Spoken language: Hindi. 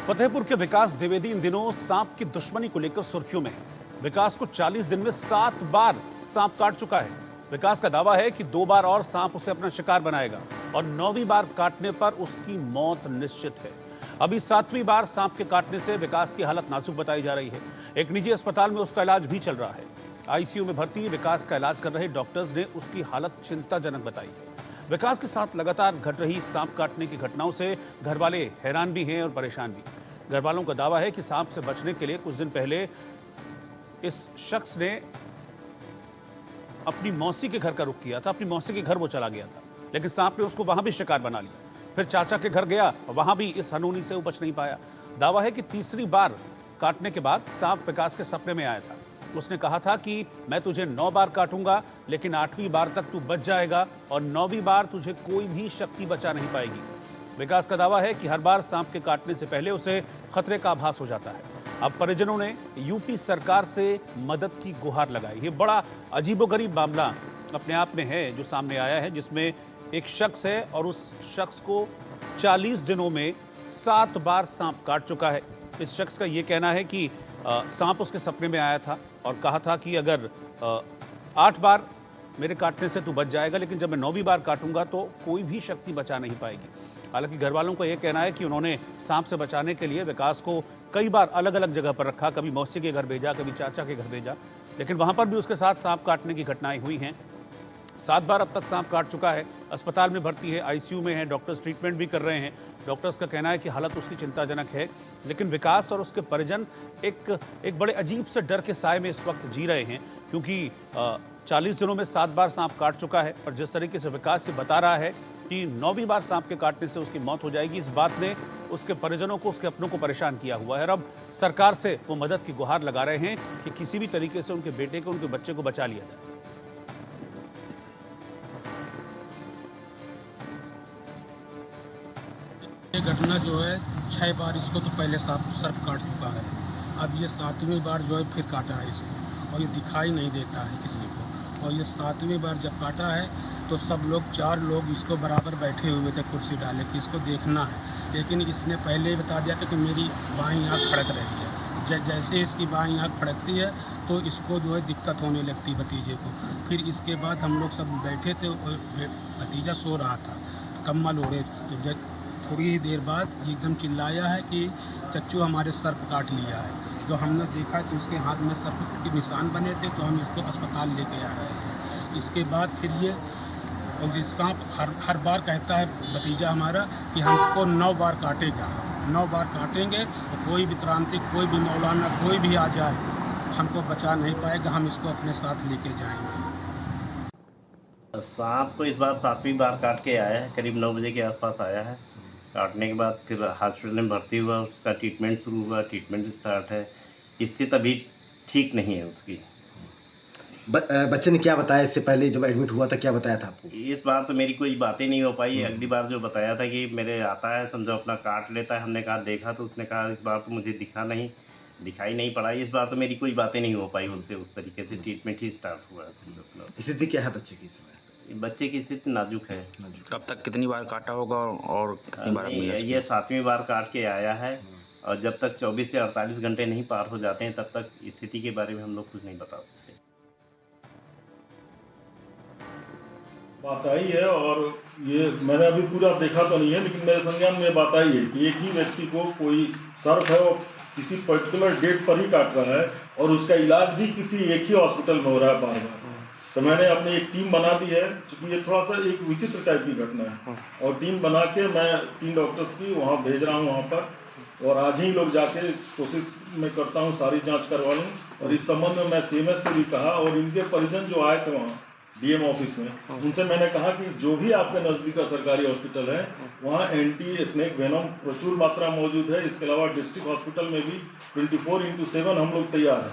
फतेहपुर के विकास द्विवेदी इन दिनों सांप की दुश्मनी को लेकर सुर्खियों में है। विकास को 40 दिन में 7 बार सांप काट चुका है। विकास का दावा है कि 2 बार और सांप उसे अपना शिकार बनाएगा और 9वीं बार काटने पर उसकी मौत निश्चित है। अभी 7वीं बार सांप के काटने से विकास की हालत नाजुक बताई जा रही है। एक निजी अस्पताल में उसका इलाज भी चल रहा है। आईसीयू में भर्ती विकास का इलाज कर रहे डॉक्टर्स ने उसकी हालत चिंताजनक बताई है। विकास के साथ लगातार घट रही सांप काटने की घटनाओं से घर वाले हैरान भी हैं और परेशान भी। घर वालों का दावा है कि सांप से बचने के लिए कुछ दिन पहले इस शख्स ने अपनी मौसी के घर का रुख किया था। अपनी मौसी के घर वो चला गया था, लेकिन सांप ने उसको वहां भी शिकार बना लिया। फिर चाचा के घर गया, वहां भी इस हनूनी से वो बच नहीं पाया। दावा है कि तीसरी बार काटने के बाद सांप विकास के सपने में आया था। उसने कहा था कि मैं तुझे 9 बार काटूंगा, लेकिन 8वीं बार तक तू बच जाएगा और 9वीं बार तुझे कोई भी शक्ति बचा नहीं पाएगी। विकास का दावा है कि हर बार सांप के काटने से पहले उसे खतरे का आभास हो जाता है। अब परिजनों ने यूपी सरकार से मदद की गुहार लगाई। ये बड़ा अजीबोगरीब मामला अपने आप में है जो सामने आया है, जिसमें एक शख्स है और उस शख्स को 40 दिनों में 7 बार सांप काट चुका है। इस शख्स का ये कहना है कि सांप उसके सपने में आया था और कहा था कि अगर 8 बार मेरे काटने से तू बच जाएगा, लेकिन जब मैं 9वीं बार काटूंगा तो कोई भी शक्ति बचा नहीं पाएगी। हालांकि घर वालों का यह कहना है कि उन्होंने सांप से बचाने के लिए विकास को कई बार अलग अलग जगह पर रखा। कभी मौसी के घर भेजा, कभी चाचा के घर भेजा, लेकिन वहां पर भी उसके साथ सांप काटने की घटनाएं हुई हैं। 7 बार अब तक सांप काट चुका है। अस्पताल में भर्ती है, आईसीयू में है, डॉक्टर्स ट्रीटमेंट भी कर रहे हैं। डॉक्टर्स का कहना है कि हालत उसकी चिंताजनक है, लेकिन विकास और उसके परिजन एक बड़े अजीब से डर के साए में इस वक्त जी रहे हैं, क्योंकि 40 दिनों में 7 बार सांप काट चुका है और जिस तरीके से विकास से बता रहा है कि 9वीं बार सांप के काटने से उसकी मौत हो जाएगी, इस बात ने उसके परिजनों को, उसके अपनों को परेशान किया हुआ है। और अब सरकार से वो मदद की गुहार लगा रहे हैं कि किसी भी तरीके से उनके बेटे को, उनके बच्चे को बचा लिया जाए। ये घटना जो है 6 बार इसको तो पहले सर्प काट चुका है। अब ये 7वीं बार जो है फिर काटा है इसको, और ये दिखाई नहीं देता है किसी को। और ये 7वीं बार जब काटा है तो सब लोग 4 लोग इसको बराबर बैठे हुए थे कुर्सी डाले कि इसको देखना है, लेकिन इसने पहले ही बता दिया था कि मेरी बाईं आँख फड़क रही है। जैसे इसकी बाईं आँख फड़कती है तो इसको जो है दिक्कत होने लगती भतीजे को। फिर इसके बाद हम लोग सब बैठे थे और भतीजा सो रहा था, कम्बल ओढ़े। तो थोड़ी ही देर बाद एकदम चिल्लाया है कि चच्चू हमारे सर्प काट लिया है। जो हमने देखा तो उसके हाथ में सर्प के निशान बने थे, तो हम इसको अस्पताल लेके आ रहे हैं। इसके बाद फिर ये सांप हर बार कहता है भतीजा हमारा कि हमको 9 बार काटेगा, 9 बार काटेंगे तो कोई भी त्रांतिक, कोई भी मौलाना, कोई भी आ जाए हमको बचा नहीं पाएगा, हम इसको अपने साथ लेके जाएंगे। सांप को इस बार 7वीं बार काट के आया है, करीब 9 बजे के आसपास आया है। काटने के बाद फिर हॉस्पिटल में भर्ती हुआ, उसका ट्रीटमेंट शुरू हुआ, ट्रीटमेंट स्टार्ट है। स्थिति अभी ठीक नहीं है उसकी। बच्चे ने क्या बताया इससे पहले जब एडमिट हुआ था, क्या बताया था आपको? इस बार तो मेरी कोई बातें नहीं हो पाई। अगली बार जो बताया था कि मेरे आता है, समझो अपना काट लेता है, हमने कहा देखा, तो उसने कहा इस बार तो मुझे दिखाई नहीं पड़ा। इस बार तो मेरी कोई बातें नहीं हो पाई उससे। उस तरीके से ट्रीटमेंट ही स्टार्ट हुआ। स्थिति क्या है बच्चे की इस समय? बच्चे की स्थिति नाजुक है। कब तक कितनी बार काटा होगा और कितनी बार ये 7वीं बार काट के आया है, और जब तक 24 से 48 घंटे नहीं पार हो जाते हैं तब तक स्थिति के बारे में हम लोग कुछ नहीं बता सकते। बात आई है, और ये मैंने अभी पूरा देखा तो नहीं है, लेकिन मेरे संज्ञान में बात आई है कि एक ही व्यक्ति को कोई सर्प है और किसी पर्टिकुलर डेट पर ही काट रहा है, और उसका इलाज भी किसी एक ही हॉस्पिटल में हो रहा है बार बार। तो मैंने अपनी एक टीम बना दी है, क्योंकि ये थोड़ा सा एक विचित्र टाइप की घटना है, और टीम बना के मैं 3 डॉक्टर्स की वहाँ भेज रहा हूँ वहाँ पर, और आज ही लोग जाके कोशिश मैं करता हूँ सारी जाँच करवा लूँ। और इस संबंध में मैं CMS से भी कहा, और इनके परिजन जो आए थे वहाँ DM ऑफिस में, उनसे मैंने कहा कि जो भी आपके नज़दीक का सरकारी हॉस्पिटल है वहाँ एंटी स्नेक वेनम प्रचुर मात्रा मौजूद है। इसके अलावा डिस्ट्रिक्ट हॉस्पिटल में भी 24/7 हम लोग तैयार हैं।